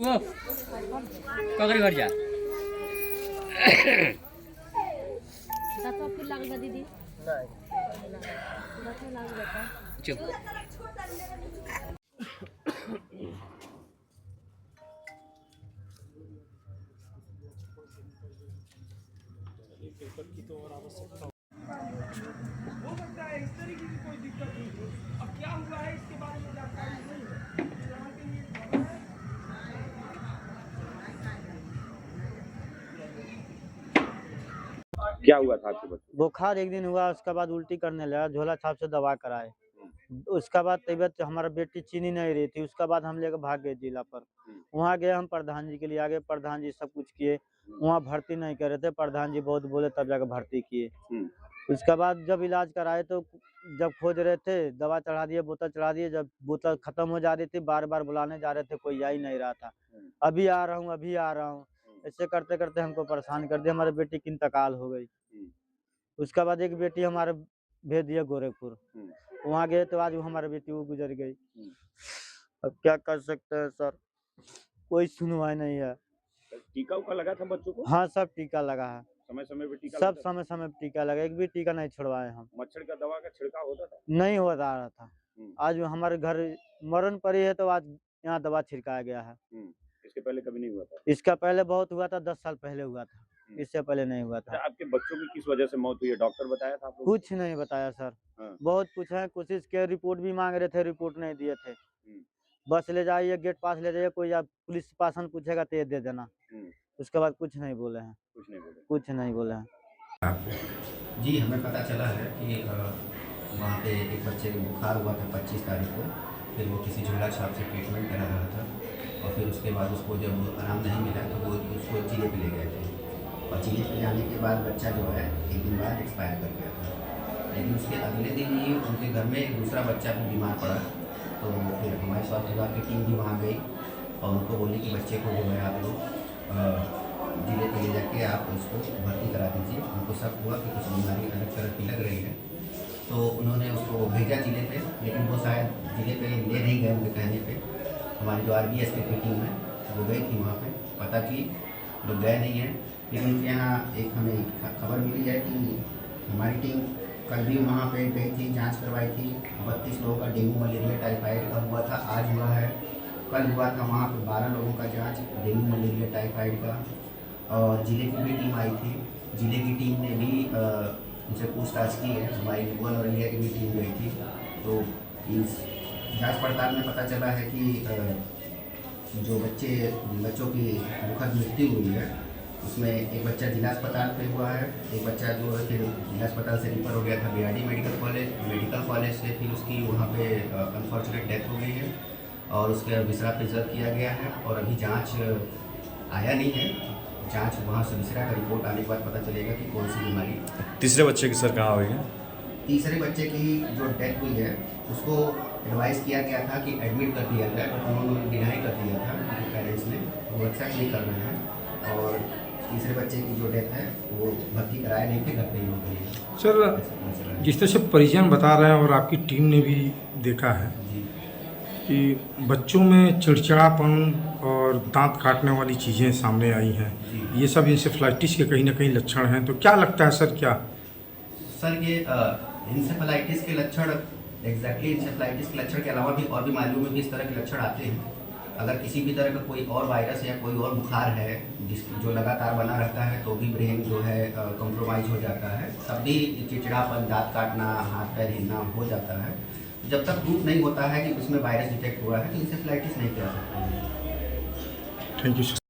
वो ककरी घर जा तो फिर लगेगा दीदी चुप। पेपर की तो और आवश्यकता हो सकता है। इस तरीके की कोई दिक्कत हुई हो। अब क्या हुआ है इसके बारे में जानकारी नहीं है। क्या हुआ था आपके बच्चे? बुखार एक दिन हुआ, उसके बाद उल्टी करने लगा, झोला छाप से दवा कराए। उसके बाद तबीयत हमारा बेटी चीनी नहीं रही थी, उसके बाद हम लेकर भाग गए जिला पर। वहाँ गए हम प्रधान जी के लिए, आगे प्रधान जी सब कुछ किए, वहाँ भर्ती नहीं कर रहे थे, प्रधान जी बहुत बोले तब जाकर भर्ती किए। उसके बाद जब इलाज कराए तो जब खोज रहे थे दवा चढ़ा दिए, बोतल चढ़ा दिए, जब बोतल खत्म हो जा रही थी बार बार बुलाने जा रहे थे, कोई आ ही नहीं रहा था। अभी आ रहा हूँ, अभी आ रहा हूँ, ऐसे करते करते हमको परेशान कर दिया। हमारे बेटी की इंतकाल हो गई। उसके बाद एक बेटी हमारे भेज दिया गोरखपुर, वहाँ गए तो आज वो हमारी बेटी वो गुजर गई। अब क्या कर सकते हैं सर, कोई सुनवाई नहीं है। टीका उका लगा था बच्चों को? हाँ सब टीका लगा है, समय समय पे टीका सब लगता था? समय समय पे टीका लगा, एक भी टीका नहीं छुड़वाए हम। मच्छर का दवा का छिड़काव होता था? नहीं हो रहा था। आज हमारे घर मरण पड़ी है तो आज यहाँ दवा छिड़काया गया है। इसके पहले कभी नहीं हुआ था? इसका पहले बहुत हुआ था, 10 साल पहले हुआ था, इससे पहले नहीं हुआ था। आपके बच्चों की किस वजह से मौत हुई है, डॉक्टर बताया था आपको? कुछ नहीं बताया सर। बहुत पूछा, कोशिश किया, रिपोर्ट भी मांग रहे थे, रिपोर्ट नहीं दिए थे। बस ले जाइए, गेट पास ले जाइए, कोई आप पुलिस पासन पूछेगा तो ये दे देना। उसके बाद कुछ नहीं बोले हैं, कुछ नहीं बोले हैं। जी हमें पता चला है कि वहाँ पे एक बच्चे को बुखार हुआ था 25 तारीख को। फिर वो किसी झोला छाप से ट्रीटमेंट करा रहा था और फिर उसके बाद उसको जब आराम नहीं मिला तो वो उसको जिले पे ले गए थे और जिले पे जाने के बाद बच्चा जो है एक दिन बाद एक्सपायर कर गया था। लेकिन उसके अगले दिन ही उनके घर में एक दूसरा बच्चा भी बीमार पड़ा, तो फिर हमारे स्वास्थ्य विभाग की टीम भी वहाँ गई और उनको बोली कि बच्चे को जो है आप लोग जिले पे ले जाके आप उसको भर्ती करा दीजिए। उनको शक हुआ कि कुछ बीमारी अलग तरह की लग रही है, तो उन्होंने उसको भेजा जिले पे, लेकिन वो शायद जिले पे ले नहीं गए उनके कहने पे। हमारी जो RBS की टीम है वो गई थी वहाँ पे, पता की लोग गए नहीं हैं। लेकिन उनके यहाँ एक हमें खबर मिली है कि हमारी टीम कल भी वहाँ पे गई थी, जांच करवाई थी। 32 लोगों का डेंगू मलेरिया टाइफाइड का हुआ था, आज हुआ है। कल हुआ था वहाँ पे 12 लोगों का जांच डेंगू मलेरिया टाइफाइड का। और जिले की भी टीम आई थी, जिले की टीम ने भी उनसे पूछताछ की है। हमारी वन और इंडिया की भी टीम गई थी, तो इस जांच पड़ताल में पता चला है कि जो बच्चों की दुखद मृत्यु हुई है उसमें एक बच्चा जिला अस्पताल पे हुआ है, एक बच्चा जो है फिर जिला अस्पताल से रिफर हो गया था BRD मेडिकल कॉलेज से, फिर उसकी वहाँ पे अनफॉर्चुनेट डेथ हो गई है और उसके विसरा प्रिजर्व किया गया है। और अभी जांच आया नहीं है, जांच वहाँ से विसरा का रिपोर्ट आने के बाद पता चलेगा कि कौन सी बीमारी। तीसरे बच्चे की सर कहाँ हुई है? तीसरे बच्चे की जो डेथ हुई है उसको एडवाइस किया गया था कि एडमिट कर दिया जाए, बट उन्होंने डिनाई कर दिया था उनके पेरेंट्स ने, वो एक्सेप्ट नहीं कर रहे हैं। और तीसरे बच्चे की जो डेथ है वो भर्ती कराया नहीं थे, घर पे ही हो गई है। सर जिस तरह से परिजन बता रहे हैं और आपकी टीम ने भी देखा है कि बच्चों में चिड़चिड़ापन और दांत काटने वाली चीज़ें सामने आई हैं, ये सब इंसेफेलाइटिस के कहीं ना कहीं लक्षण हैं, तो क्या लगता है सर? क्या सर ये इंसेफेलाइटिस के लक्षण एग्जैक्टली इंसेफेलाइटिस के लक्षण के अलावा भी और बीमारियों में भी इस तरह के लक्षण आते हैं। अगर किसी भी तरह का कोई और वायरस या कोई और बुखार है जो लगातार बना रहता है तो भी ब्रेन जो है कॉम्प्रोमाइज हो जाता है, तब भी चिड़चिड़ापन, दांत काटना, हाथ पैर हिलना हो जाता है। जब तक प्रूफ नहीं होता है कि उसमें वायरस डिटेक्ट हुआ है तो इंसेफेलाइटिस नहीं कह सकते हैं। Thank you sir.